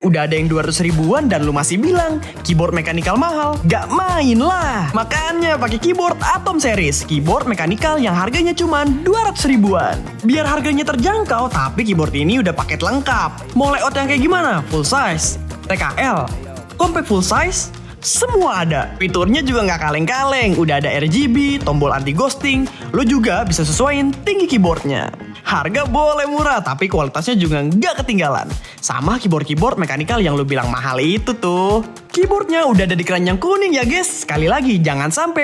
Udah ada yang 200 ribuan dan lu masih bilang keyboard mekanikal mahal? Gak main lah. Makanya pakai keyboard Atom Series, keyboard mekanikal yang harganya cuma 200 ribuan. Biar harganya terjangkau, tapi keyboard ini udah paket lengkap. Mau layout yang kayak gimana? Full size, TKL, compact full size, semua ada. Fiturnya juga nggak kaleng-kaleng. Udah ada RGB, tombol anti ghosting. Lo juga bisa sesuaiin tinggi keyboardnya. Harga boleh murah, tapi kualitasnya juga nggak ketinggalan. Sama keyboard-keyboard mekanikal yang lo bilang mahal itu tuh. Keyboardnya udah ada di keranjang kuning ya guys. Sekali lagi, jangan sampai